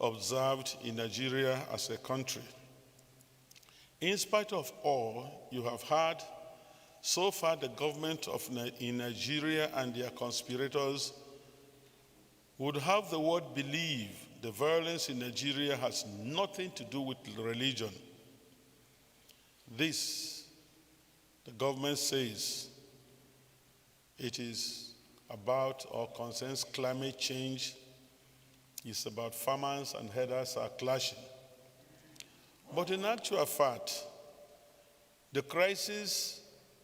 observed in Nigeria as a country. In spite of all you have heard, so far the government in Nigeria and their conspirators would have the world believe the violence in Nigeria has nothing to do with religion. This, the government says, it is about or concerns climate change. It's about farmers and herders are clashing. But in actual fact, the crisis,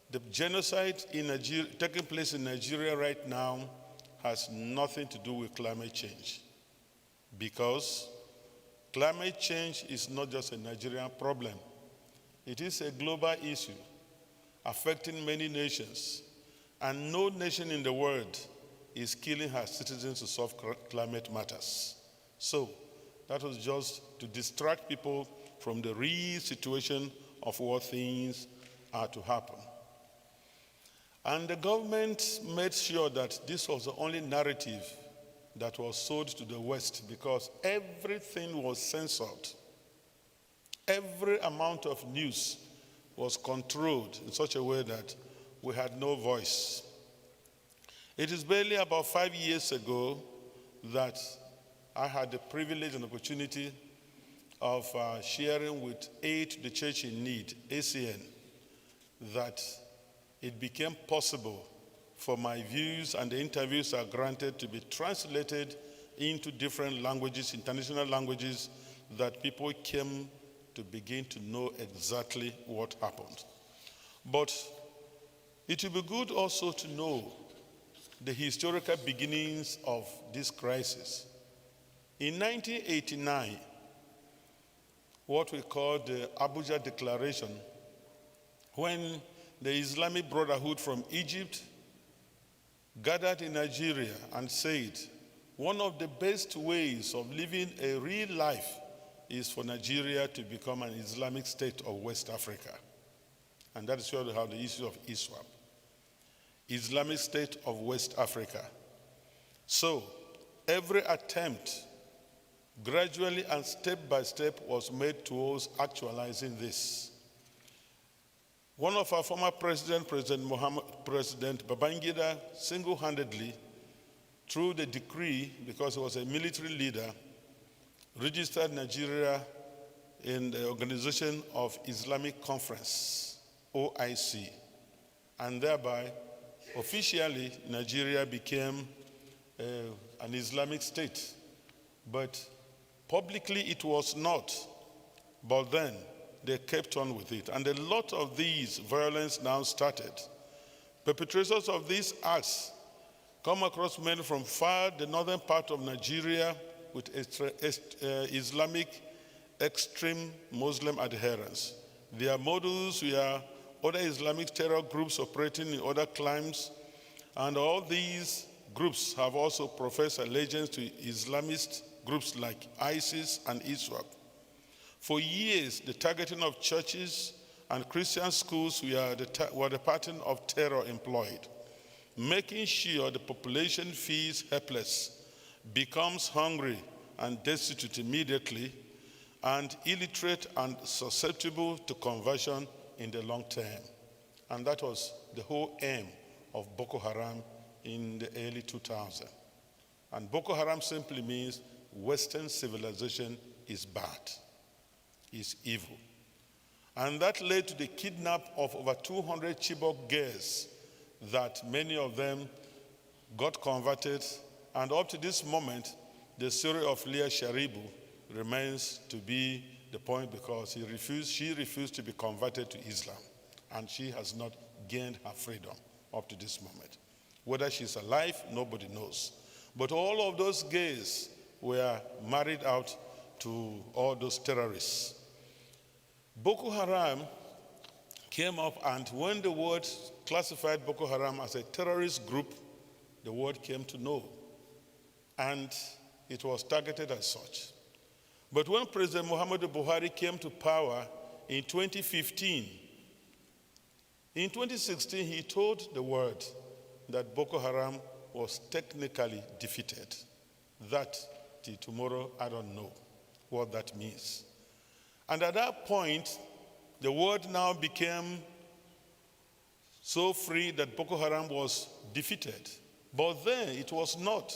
the genocide in Nigeria, taking place in Nigeria right now has nothing to do with climate change, because climate change is not just a Nigerian problem. It is a global issue affecting many nations, and no nation in the world is killing her citizens to solve climate matters. So that was just to distract people from the real situation of what things are to happen. And the government made sure that this was the only narrative that was sold to the West, because everything was censored. Every amount of news was controlled in such a way that we had no voice. It is barely about 5 years ago that I had the privilege and opportunity of sharing with Aid to the Church in Need, ACN, that it became possible for my views and the interviews are granted to be translated into different languages, international languages, that people came to begin to know exactly what happened. But it will be good also to know the historical beginnings of this crisis. In 1989, what we call the Abuja Declaration, when the Islamic Brotherhood from Egypt gathered in Nigeria and said, one of the best ways of living a real life is for Nigeria to become an Islamic state of West Africa. And that is where we have the issue of ISWAP, Islamic State of West Africa. So every attempt, gradually and step by step, was made towards actualizing this. One of our former president, President Babangida, single-handedly, through the decree, because he was a military leader, registered Nigeria in the Organization of Islamic Conference, OIC, and thereby, officially, Nigeria became an Islamic state. But publicly it was not, but then they kept on with it. And a lot of these violence now started. Perpetrators of these acts come across men from far the northern part of Nigeria with Islamic extreme Muslim adherents. Their models were other Islamic terror groups operating in other climes, and all these groups have also professed allegiance to Islamist groups like ISIS and ISWAP. For years, the targeting of churches and Christian schools were the pattern of terror employed, making sure the population feels helpless, becomes hungry and destitute immediately, and illiterate and susceptible to conversion in the long term. And that was the whole aim of Boko Haram in the early 2000s. And Boko Haram simply means Western civilization is bad, is evil. And that led to the kidnap of over 200 Chibok girls, that many of them got converted. And up to this moment, the story of Leah Sharibu remains to be the point, because she refused to be converted to Islam, and she has not gained her freedom up to this moment. Whether she's alive, nobody knows. But all of those gays were married out to all those terrorists. Boko Haram came up, and when the world classified Boko Haram as a terrorist group, the world came to know, and it was targeted as such. But when President Muhammadu Buhari came to power in 2015, in 2016, he told the world that Boko Haram was technically defeated. That, till tomorrow, I don't know. what that means. And at that point, the world now became so free that Boko Haram was defeated. But then it was not.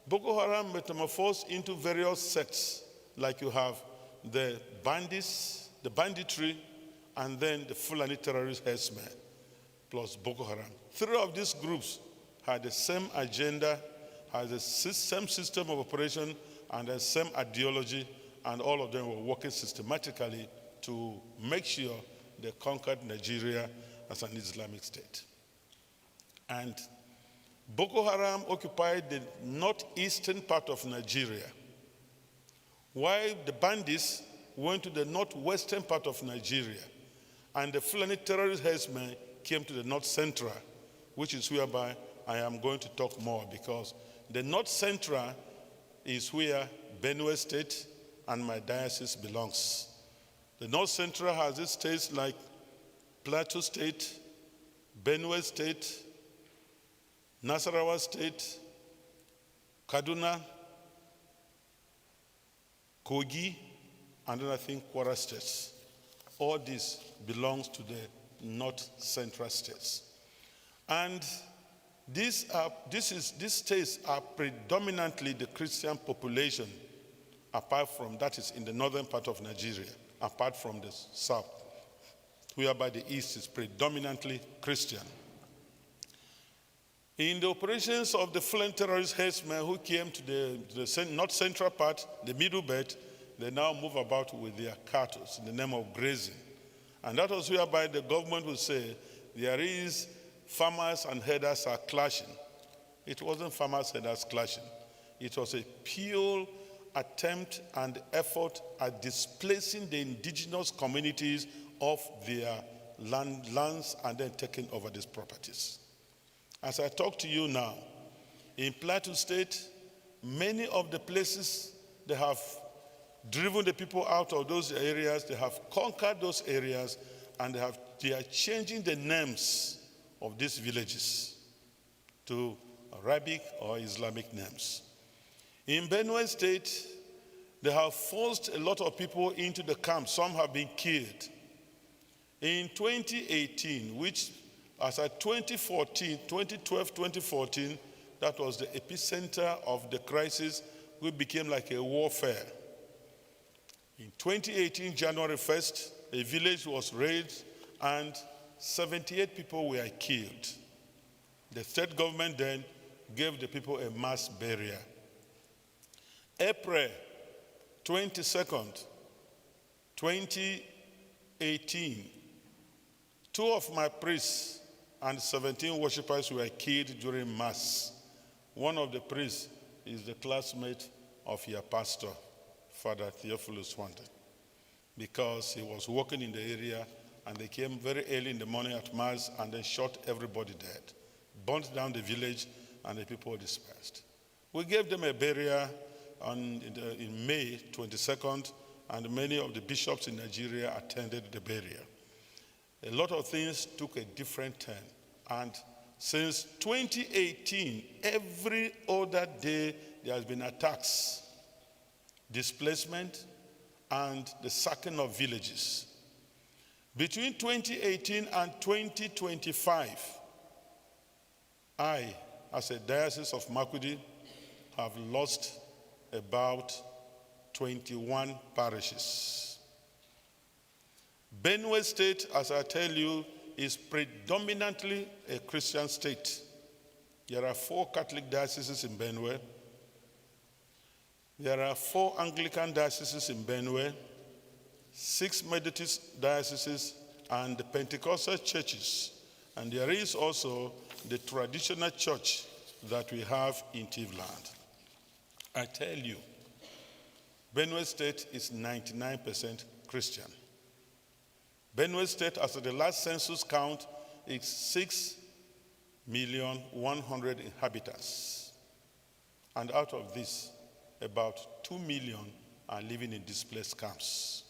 Boko Haram metamorphosed into various sects, like you have the bandits, the banditry, and then the Fulani terrorist herdsmen, plus Boko Haram. Three of these groups had the same agenda, had the same system of operation, and the same ideology, and all of them were working systematically to make sure they conquered Nigeria as an Islamic state. And Boko Haram occupied the northeastern part of Nigeria, while the bandits went to the northwestern part of Nigeria, and the Fulani terrorist herdsmen came to the north central, which is whereby I am going to talk more, because the north central is where Benue State and my diocese belongs. The north central has its states like Plateau State, Benue State, Nasarawa State, Kaduna, Kogi, and then I think Kwara States. All this belongs to the North Central states. And these states are predominantly the Christian population, apart from, that is in the northern part of Nigeria, apart from the south, whereby the east is predominantly Christian. In the operations of the Fulani terrorist herdsmen who came to the north central part, the middle belt, they now move about with their cattle in the name of grazing. And that was whereby the government would say, there is farmers and herders are clashing. It wasn't farmers and herders clashing. It was a pure attempt and effort at displacing the indigenous communities of their lands and then taking over these properties. As I talk to you now, in Plateau State, many of the places they have driven the people out of those areas, they have conquered those areas, and they are changing the names of these villages to Arabic or Islamic names. In Benue State, they have forced a lot of people into the camp. Some have been killed. In 2018, which as at 2014, 2012, 2014, that was the epicenter of the crisis, which became like a warfare. In 2018, January 1st, a village was raided and 78 people were killed. The state government then gave the people a mass burial. April 22nd, 2018, 2 of my priests and 17 worshippers were killed during Mass. One of the priests is the classmate of your pastor, Father Theo Hwande, because he was working in the area and they came very early in the morning at Mass and they shot everybody dead, burnt down the village, and the people dispersed. We gave them a burial in May 22nd, and many of the bishops in Nigeria attended the burial. A lot of things took a different turn. And since 2018, every other day there has been attacks, displacement, and the sacking of villages. Between 2018 and 2025, I, as a diocese of Makurdi, have lost about 21 parishes. Benue State, as I tell you, is predominantly a Christian state. There are 4 Catholic dioceses in Benue. There are 4 Anglican dioceses in Benue, 6 Methodist dioceses, and the Pentecostal churches. And there is also the traditional church that we have in Tivland. I tell you, Benue State is 99% Christian. Benue State, as of the last census count, is 6,100,000 inhabitants. And out of this, about 2 million are living in displaced camps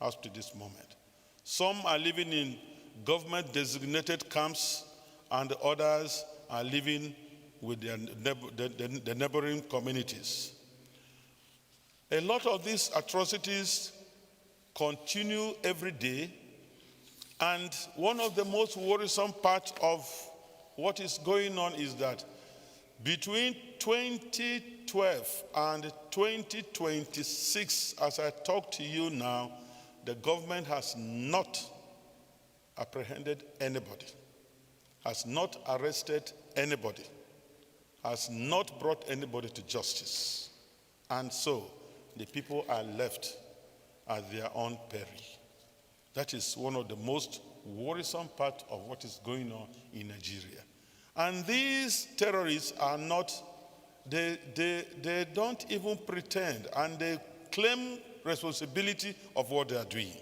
up to this moment. Some are living in government-designated camps, and others are living with the neighboring communities. A lot of these atrocities continue every day, and one of the most worrisome parts of what is going on is that between 2012 and 2026, as I talk to you now, the government has not apprehended anybody, has not arrested anybody, has not brought anybody to justice. And so the people are left at their own peril. That is one of the most worrisome parts of what is going on in Nigeria. And these terrorists are not, they don't even pretend, and they claim responsibility of what they are doing.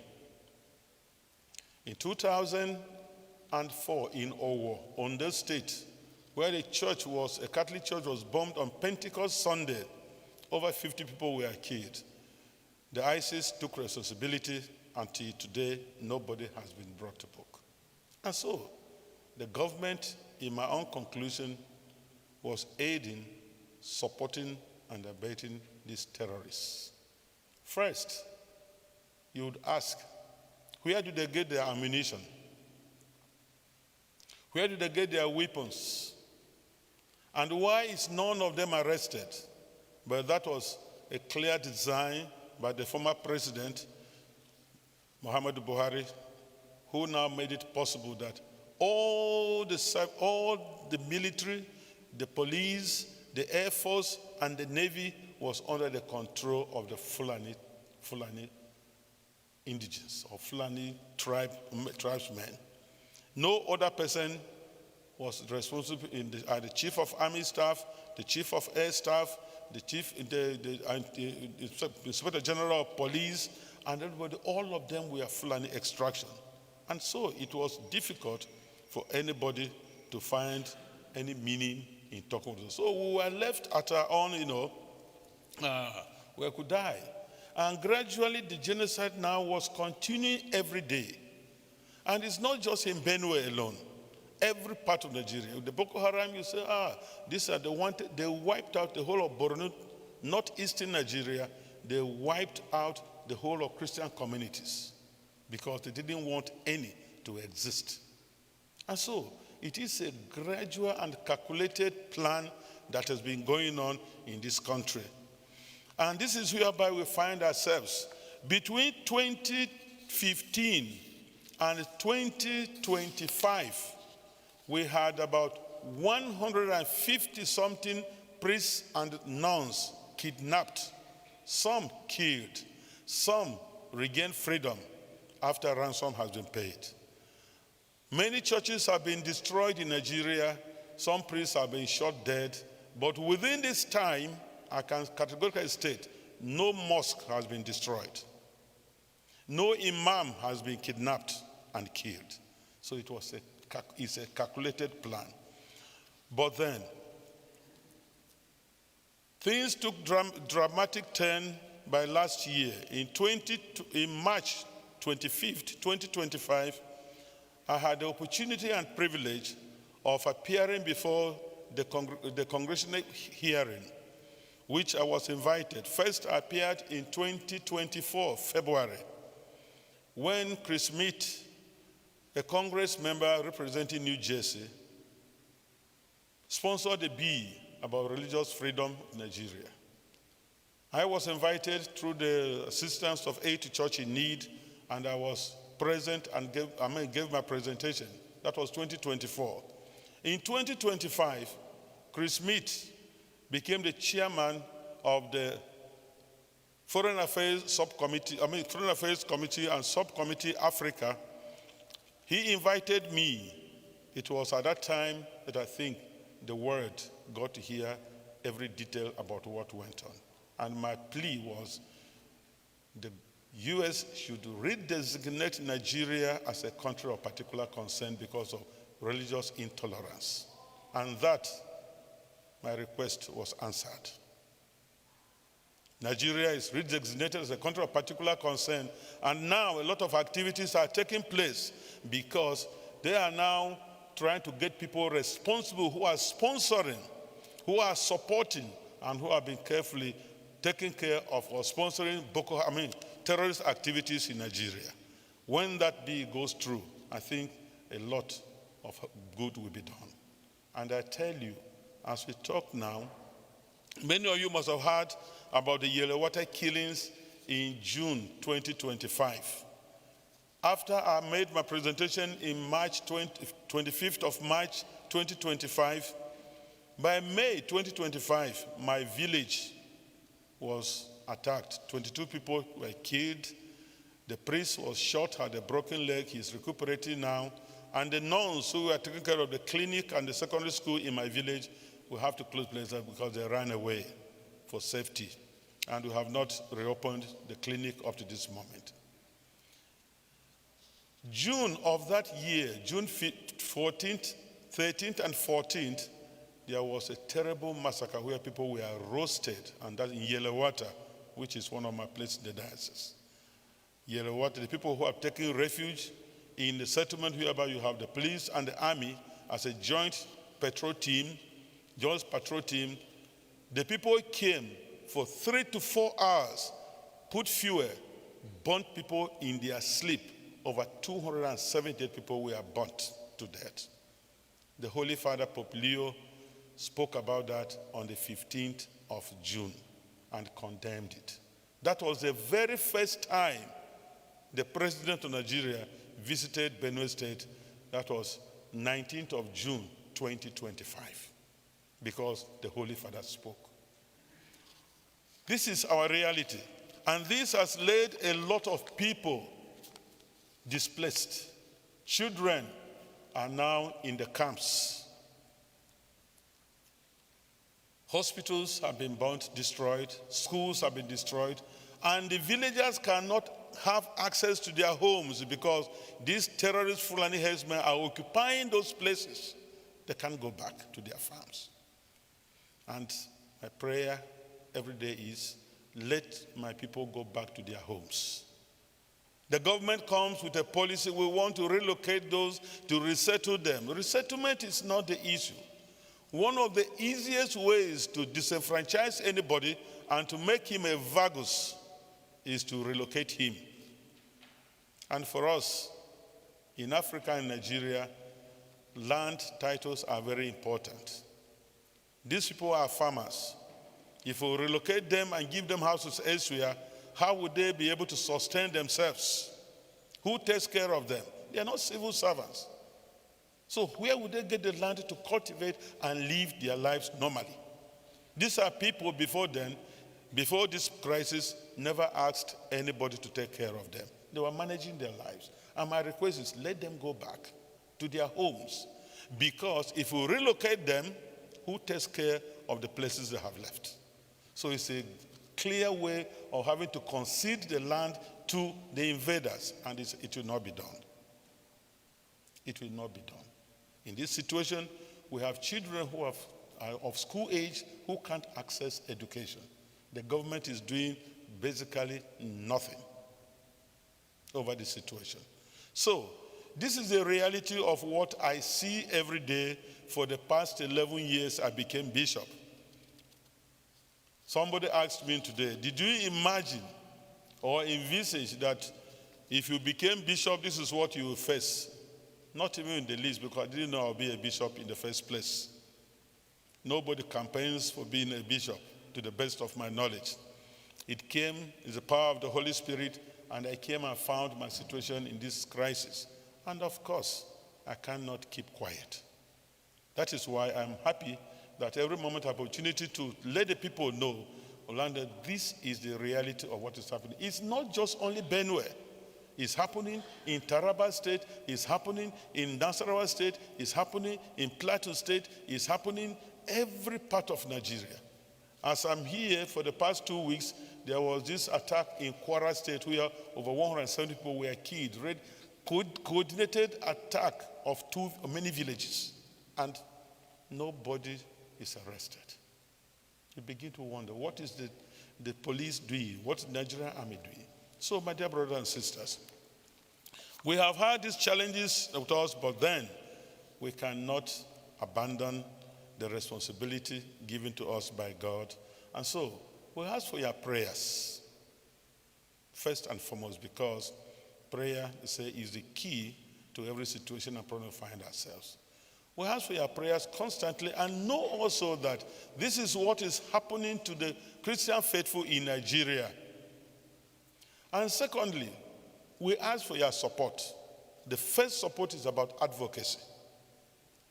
In 2004 in Owo, Hwande State, where a Catholic church was bombed on Pentecost Sunday, over 50 people were killed. The ISIS took responsibility. Until today, nobody has been brought to book. And so, the government, in my own conclusion, was aiding, supporting, and abetting these terrorists. First, you would ask, where do they get their ammunition? Where do they get their weapons? And why is none of them arrested? But that was a clear design by the former president, Muhammadu Buhari, who now made it possible that all the military, the police, the Air Force, and the Navy was under the control of the Fulani indigenes or Fulani tribesmen. No other person was responsible the Chief of Army Staff, the Chief of Air Staff, the Inspector General of Police, and everybody, all of them were Fulani extraction. And so it was difficult for anybody to find any meaning in talking to them. So we were left at our own, we could die. And gradually the genocide now was continuing every day. And it's not just in Benue alone. Every part of Nigeria. The Boko Haram, you say, these are the wanted. They wiped out the whole of Borno, northeastern Nigeria. They wiped out the whole of Christian communities because they didn't want any to exist. And so it is a gradual and calculated plan that has been going on in this country. And this is whereby we find ourselves. Between 2015 and 2025, we had about 150-something priests and nuns kidnapped, some killed, some regained freedom after ransom has been paid. Many churches have been destroyed in Nigeria. Some priests have been shot dead. But within this time, I can categorically state, no mosque has been destroyed. No imam has been kidnapped and killed. So it's a calculated plan. But then, things took dramatic turn by last year. In March 25th, 2025, I had the opportunity and privilege of appearing before the congressional hearing, which I was invited. First, I appeared in 2024, February, when Chris Smith, a Congress member representing New Jersey, sponsored a bill about religious freedom in Nigeria. I was invited through the assistance of Aid to Church in Need, and I was present and gave my presentation. That was 2024. In 2025, Chris Smith became the chairman of the Foreign Affairs Committee and Subcommittee Africa. He invited me. It was at that time that I think the world got to hear every detail about what went on. And my plea was the U.S. should redesignate Nigeria as a country of particular concern because of religious intolerance. And that, my request was answered. Nigeria is redesignated as a country of particular concern, and now a lot of activities are taking place because they are now trying to get people responsible who are sponsoring, who are supporting, and who have been carefully taking care of or sponsoring terrorist activities in Nigeria. When that bill goes through, I think a lot of good will be done. And I tell you, as we talk now, many of you must have heard about the Yellow Water killings in June 2025. After I made my presentation in 25th of March 2025, by May 2025, my village was attacked. 22 people were killed. The priest was shot, had a broken leg. He's recuperating now. And the nuns who were taking care of the clinic and the secondary school in my village will have to close places because they ran away for safety. And we have not reopened the clinic up to this moment. June of that year, June 14th, 13th, and 14th, there was a terrible massacre where people were roasted, and that in Yellow Water, which is one of my places in the diocese. Yellow Water, the people who have taken refuge in the settlement whereby you have the police and the army as a joint patrol team, the people came for 3 to 4 hours, put fuel, burnt people in their sleep. Over 278 people were burnt to death. The Holy Father, Pope Leo, spoke about that on the 15th of June and condemned it. That was the very first time the President of Nigeria visited Benue State. That was 19th of June, 2025, because the Holy Father spoke. This is our reality, and this has led a lot of people displaced. Children are now in the camps. Hospitals have been burnt, destroyed, schools have been destroyed, and the villagers cannot have access to their homes because these terrorist Fulani herdsmen are occupying those places. They can't go back to their farms. And my prayer every day is, let my people go back to their homes. The government comes with a policy, we want to relocate those, to resettle them. Resettlement is not the issue. One of the easiest ways to disenfranchise anybody and to make him a vagus is to relocate him. And for us, in Africa and Nigeria, land titles are very important. These people are farmers. If we relocate them and give them houses elsewhere, how would they be able to sustain themselves? Who takes care of them? They are not civil servants. So where would they get the land to cultivate and live their lives normally? These are people before then, before this crisis, never asked anybody to take care of them. They were managing their lives. And my request is let them go back to their homes. Because if we relocate them, who takes care of the places they have left? So it's a clear way of having to concede the land to the invaders, and it will not be done. It will not be done. In this situation, we have children who are of school age who can't access education. The government is doing basically nothing over this situation. So, this is the reality of what I see every day. For the past 11 years, I became bishop. Somebody asked me today, did you imagine or envisage that if you became bishop, this is what you will face? Not even in the least, because I didn't know I would be a bishop in the first place. Nobody campaigns for being a bishop, to the best of my knowledge. It came in the power of the Holy Spirit, and I came and found my situation in this crisis. And of course, I cannot keep quiet. That is why I'm happy that every moment I have opportunity to let the people know, Orlando, this is the reality of what is happening. It's not just only Benue. It's happening in Taraba State, it's happening in Nasarawa State, it's happening in Plateau State, it's happening every part of Nigeria. As I'm here for the past 2 weeks, there was this attack in Kwara State where over 170 people were killed. Coordinated attack of many villages, and nobody is arrested. You begin to wonder, what is the police doing? What is the Nigerian army doing? So, my dear brothers and sisters, we have had these challenges with us, but then we cannot abandon the responsibility given to us by God. And so, We ask for your prayers, first and foremost, because prayer, they say, is the key to every situation and problem we find ourselves. We ask for your prayers constantly and know also that this is what is happening to the Christian faithful in Nigeria. And secondly, we ask for your support. The first support is about advocacy.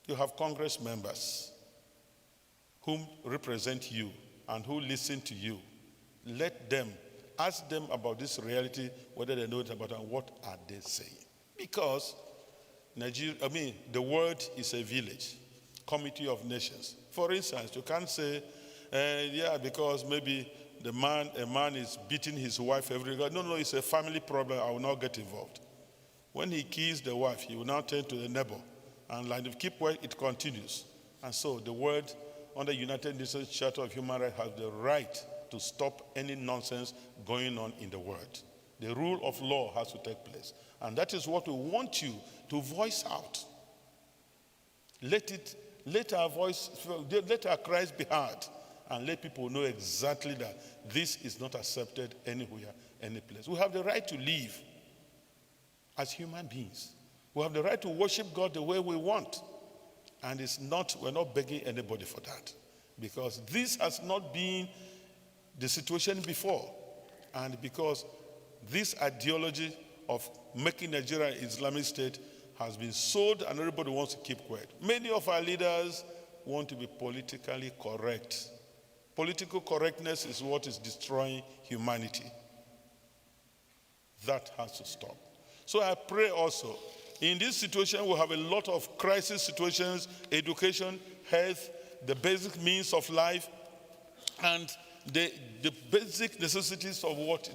You have Congress members whom represent you and who listen to you. Let them, ask them about this reality, whether they know it about it, and what are they saying. Because the world is a village, community of nations. For instance, you can't say, because maybe a man is beating his wife every day. No, it's a family problem. I will not get involved. When he kills the wife, he will now turn to the neighbor. And like if keep quiet, it continues. And so the world, under United Nations Charter of Human Rights, has the right to stop any nonsense going on in the world. The rule of law has to take place. And that is what we want you to voice out. Let our cries be heard, and let people know exactly that this is not accepted anywhere, any place. We have the right to live as human beings. We have the right to worship God the way we want. And we're not begging anybody for that. Because this has not been the situation before. And because this ideology of making Nigeria an Islamic state has been sold and everybody wants to keep quiet. Many of our leaders want to be politically correct. Political correctness is what is destroying humanity. That has to stop. So I pray also, in this situation we have a lot of crisis situations, education, health, the basic means of life, and the basic necessities of what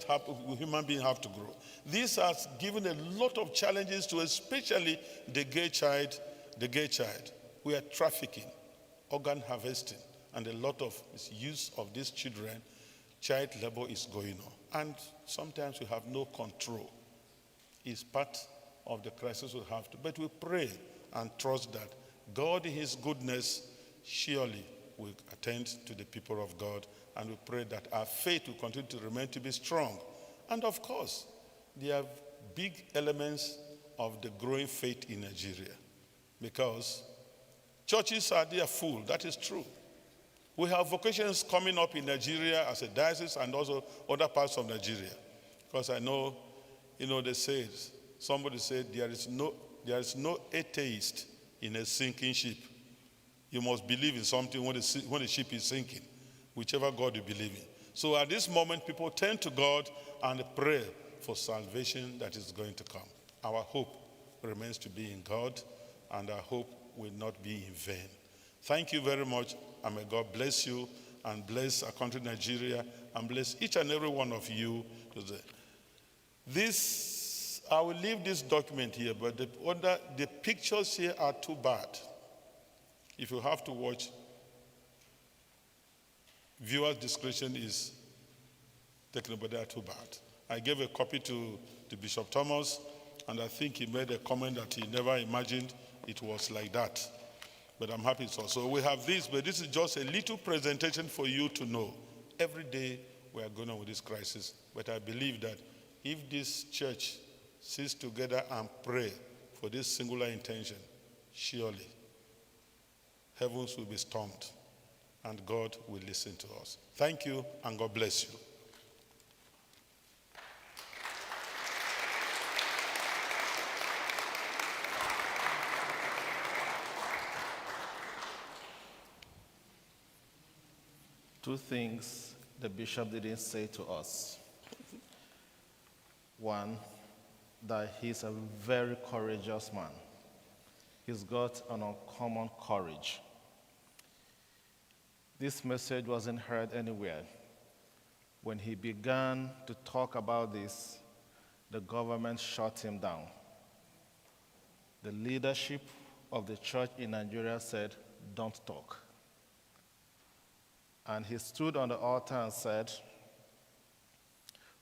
human beings have to grow. This has given a lot of challenges to especially the gay child. We are trafficking, organ harvesting, and a lot of use of these children. Child labor is going on. And sometimes we have no control. It's part of the crisis we have to. But we pray and trust that God in his goodness surely will attend to the people of God. And we pray that our faith will continue to remain to be strong. And of course, there are big elements of the growing faith in Nigeria. Because churches are there full, that is true. We have vocations coming up in Nigeria as a diocese and also other parts of Nigeria. Because I know, somebody said there is no atheist in a sinking ship. You must believe in something when the ship is sinking, whichever God you believe in. So at this moment, people turn to God and pray for salvation that is going to come. Our hope remains to be in God, and our hope will not be in vain. Thank you very much, and may God bless you and bless our country, Nigeria, and bless each and every one of you today. I will leave this document here, but the pictures here are too bad. If you have to watch, viewer's discretion is taken, but they are too bad. I gave a copy to Bishop Thomas, and I think he made a comment that he never imagined it was like that. But I'm happy so. So we have this, but this is just a little presentation for you to know. Every day we are going on with this crisis, but I believe that if this church sits together and pray for this singular intention, surely heavens will be stormed and God will listen to us. Thank you, and God bless you. Two things the bishop didn't say to us. One, that he's a very courageous man. He's got an uncommon courage. This message wasn't heard anywhere. When he began to talk about this, the government shut him down. The leadership of the church in Nigeria said, "Don't talk." And he stood on the altar and said,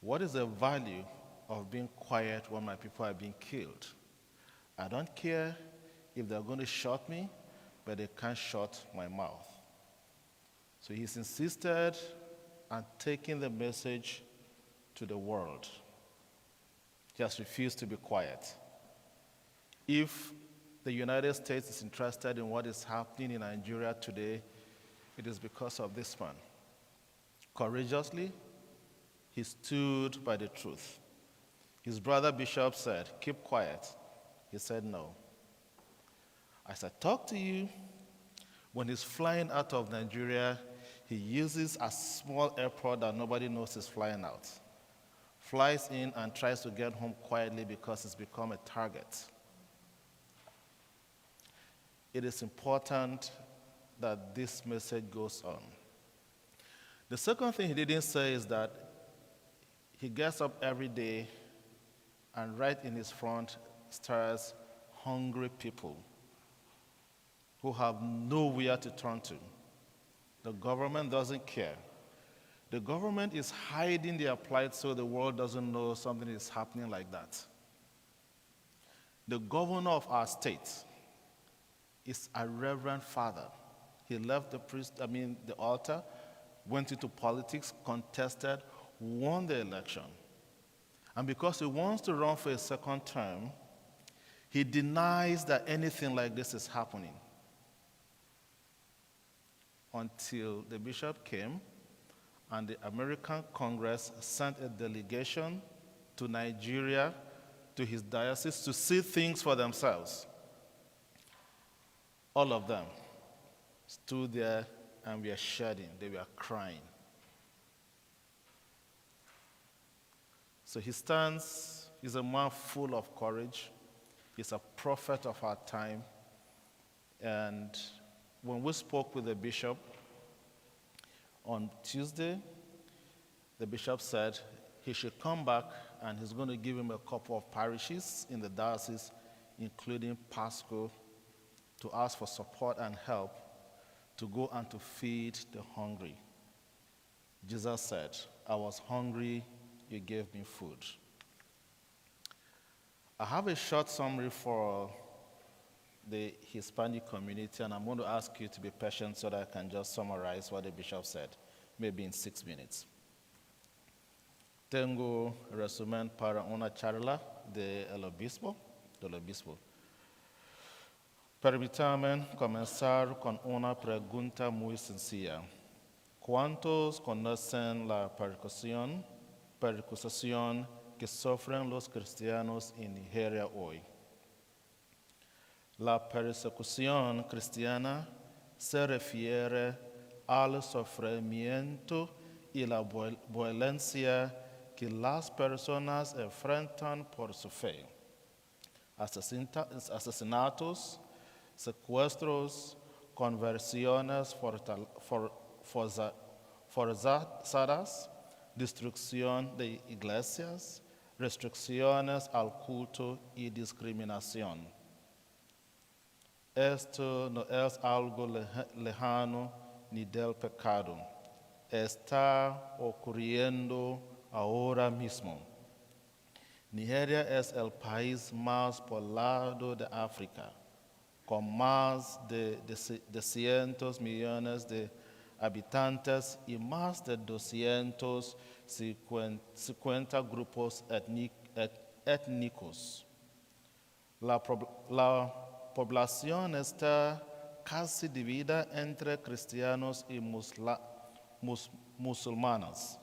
"What is the value of being quiet when my people are being killed? I don't care if they're going to shut me, but they can't shut my mouth." So he's insisted and taking the message to the world. He has refused to be quiet. If the United States is interested in what is happening in Nigeria today, it is because of this man. Courageously, he stood by the truth. His brother Bishop said, "Keep quiet." He said, "No." As I talk to you, when he's flying out of Nigeria, he uses a small airport that nobody knows is flying out. Flies in and tries to get home quietly because it's become a target. It is important that this message goes on. The second thing he didn't say is that he gets up every day and right in his front stares hungry people who have nowhere to turn to. The government doesn't care. The government is hiding their plight so the world doesn't know something is happening like that. The governor of our state is a reverend father. He left the altar, went into politics, contested, won the election. And because he wants to run for a second term, he denies that anything like this is happening. Until the bishop came and the American Congress sent a delegation to Nigeria, to his diocese, to see things for themselves. All of them stood there and were shedding, they were crying. So he stands, he's a man full of courage. He's a prophet of our time. And when we spoke with the bishop on Tuesday, the bishop said he should come back and he's going to give him a couple of parishes in the diocese, including Pasco, to ask for support and help to go and to feed the hungry. Jesus said, "I was hungry, you gave me food." I have a short summary for the Hispanic community, and I'm going to ask you to be patient so that I can just summarize what the bishop said, maybe in 6 minutes. Tengo resumen para una charla del obispo. Permítanme comenzar con una pregunta muy sencilla. ¿Cuántos conocen la persecución que sufren los cristianos en Nigeria hoy? La persecución cristiana se refiere al sufrimiento y la violencia que las personas enfrentan por su fe. Asesinatos, secuestros, conversiones forzadas, destrucción de iglesias, restricciones al culto y discriminación. Esto no es algo lejano ni del pecado. Está ocurriendo ahora mismo. Nigeria es el país más poblado de África, con más de 200 millones de habitantes y más de 250 grupos étnicos. La población está casi dividida entre cristianos y musulmanes,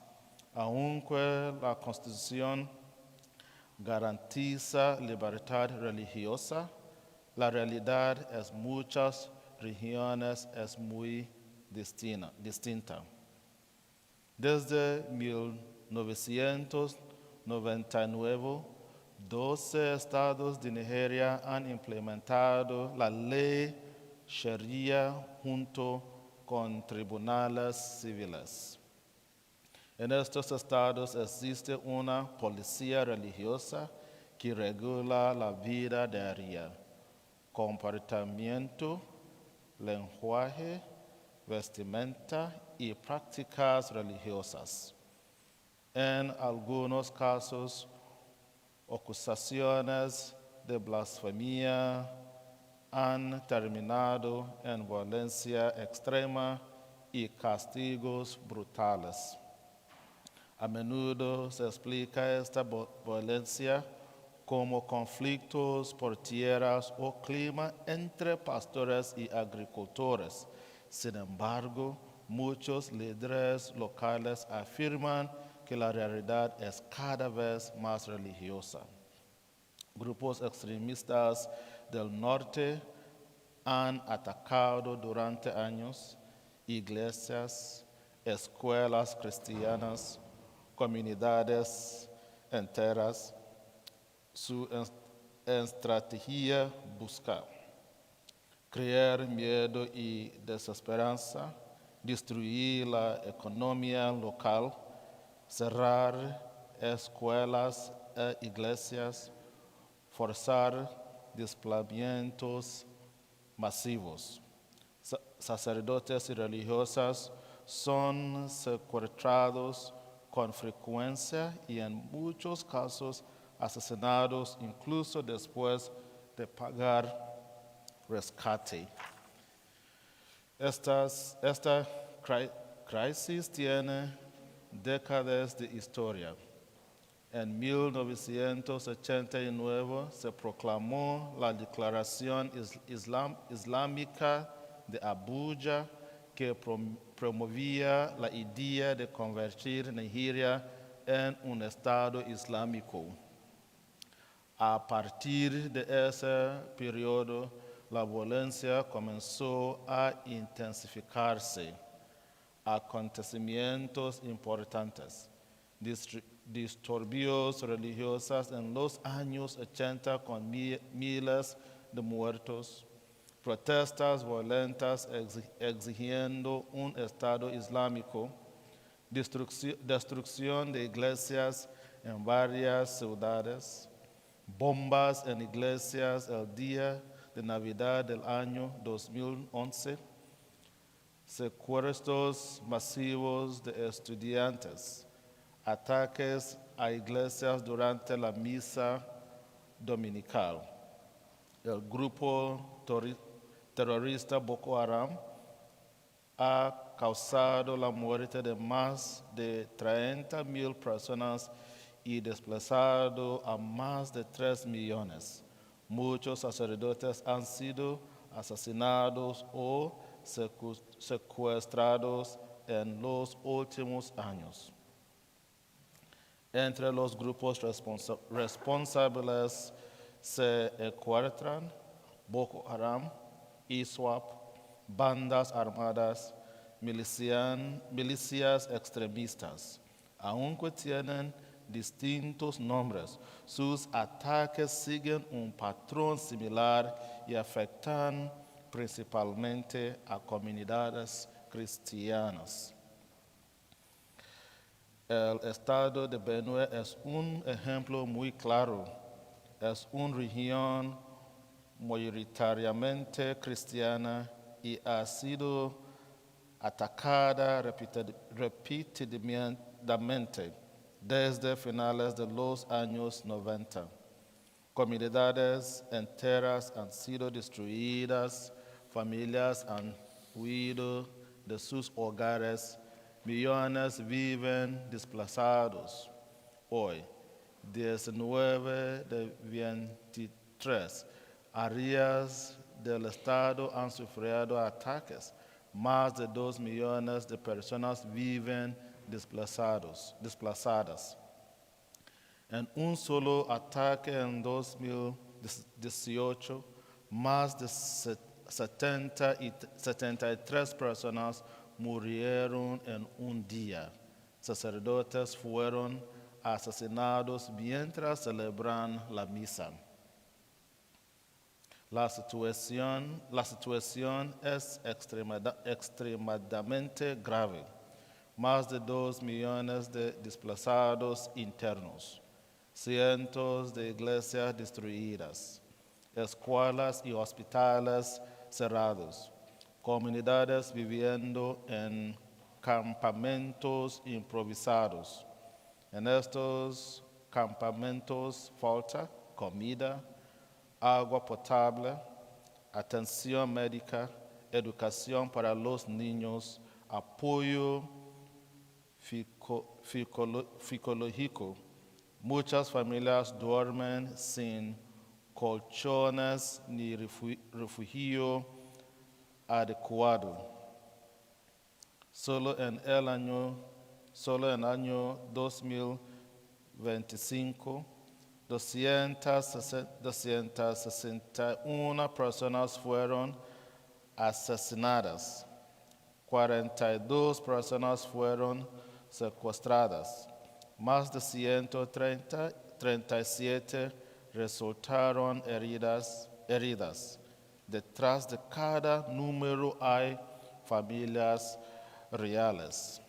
aunque la Constitución garantiza libertad religiosa. La realidad en muchas regiones es muy distinta. Desde 1999, 12 estados de Nigeria han implementado la ley Sharia junto con tribunales civiles. En estos estados existe una policía religiosa que regula la vida diaria, comportamiento, lenguaje, vestimenta y prácticas religiosas. En algunos casos, acusaciones de blasfemia han terminado en violencia extrema y castigos brutales. A menudo se explica esta violencia como conflictos por tierras o clima entre pastores y agricultores. Sin embargo, muchos líderes locales afirman que la realidad es cada vez más religiosa. Grupos extremistas del norte han atacado durante años iglesias, escuelas cristianas, comunidades enteras. Su estrategia busca crear miedo y desesperanza, destruir la economía local, cerrar escuelas e iglesias, forzar desplazamientos masivos. Sacerdotes y religiosas son secuestrados con frecuencia y en muchos casos asesinados incluso después de pagar rescate. Esta crisis tiene décadas de historia. En 1989 se proclamó la Declaración Islámica de Abuja, que promovía la idea de convertir Nigeria en un Estado islámico. A partir de ese periodo, la violencia comenzó a intensificarse. Acontecimientos importantes, disturbios religiosos en los años 80 con miles de muertos, protestas violentas exigiendo un Estado islámico, destrucción de iglesias en varias ciudades, bombas en iglesias el día de Navidad del año 2011, secuestros masivos de estudiantes, ataques a iglesias durante la misa dominical. El grupo terrorista Boko Haram ha causado la muerte de más de 30,000 personas y desplazado a más de 3 millones. Muchos sacerdotes han sido asesinados o secuestrados en los últimos años. Entre los grupos responsables se encuentran Boko Haram, ISWAP, bandas armadas, milicias extremistas. Aunque tienen distintos nombres, sus ataques siguen un patrón similar y afectan principalmente a comunidades cristianas. El estado de Benue es un ejemplo muy claro. Es una región mayoritariamente cristiana y ha sido atacada repetidamente desde finales de los años 90. Comunidades enteras han sido destruidas, familias han huido de sus hogares, millones viven desplazados. Hoy, 19 de 23 áreas del estado han sufrido ataques. Más de 2 millones de personas viven desplazadas. En un solo ataque en 2018, más de 73 personas murieron en un día. Sacerdotes fueron asesinados mientras celebran la misa. La situación es extremadamente grave. Más de 2 millones de desplazados internos, cientos de iglesias destruidas, escuelas y hospitales cerrados, comunidades viviendo en campamentos improvisados. En estos campamentos falta comida, agua potable, atención médica, educación para los niños, apoyo psicológico. Muchas familias duermen sin colchones ni refugio adecuado. Solo en el año 2025, 261 personas fueron asesinadas, 42 personas fueron secuestradas, más de 137 resultaron heridas. Detrás de cada número hay familias reales.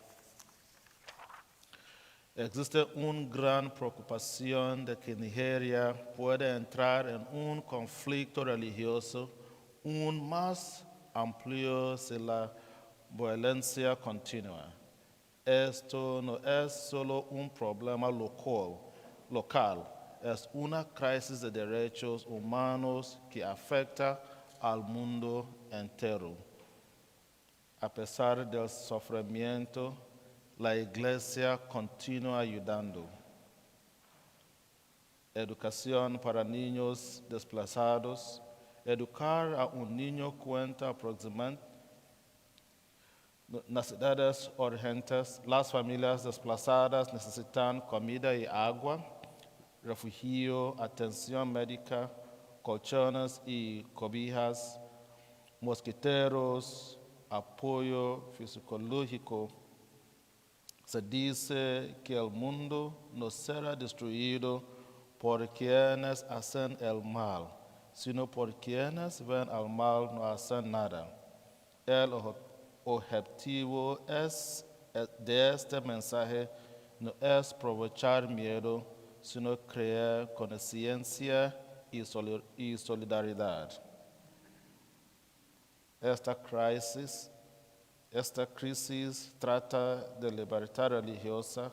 Existe una gran preocupación de que Nigeria pueda entrar en un conflicto religioso aún más amplio si la violencia continúa. Esto no es solo un problema local, es una crisis de derechos humanos que afecta al mundo entero. A pesar del sufrimiento, la Iglesia continúa ayudando. Educación para niños desplazados. Educar a un niño cuenta aproximadamente necesidades urgentes. Las familias desplazadas necesitan comida y agua, refugio, atención médica, colchones y cobijas, mosquiteros, apoyo psicológico. Se dice que el mundo no será destruido por quienes hacen el mal, sino por quienes ven al mal no hacen nada. El objetivo de este mensaje no es provocar miedo, sino crear conciencia y solidaridad. Esta crisis trata de libertad religiosa,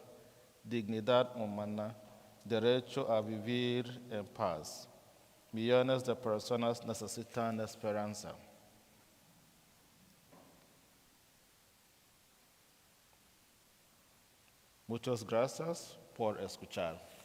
dignidad humana, derecho a vivir en paz. Millones de personas necesitan esperanza. Muchas gracias por escuchar.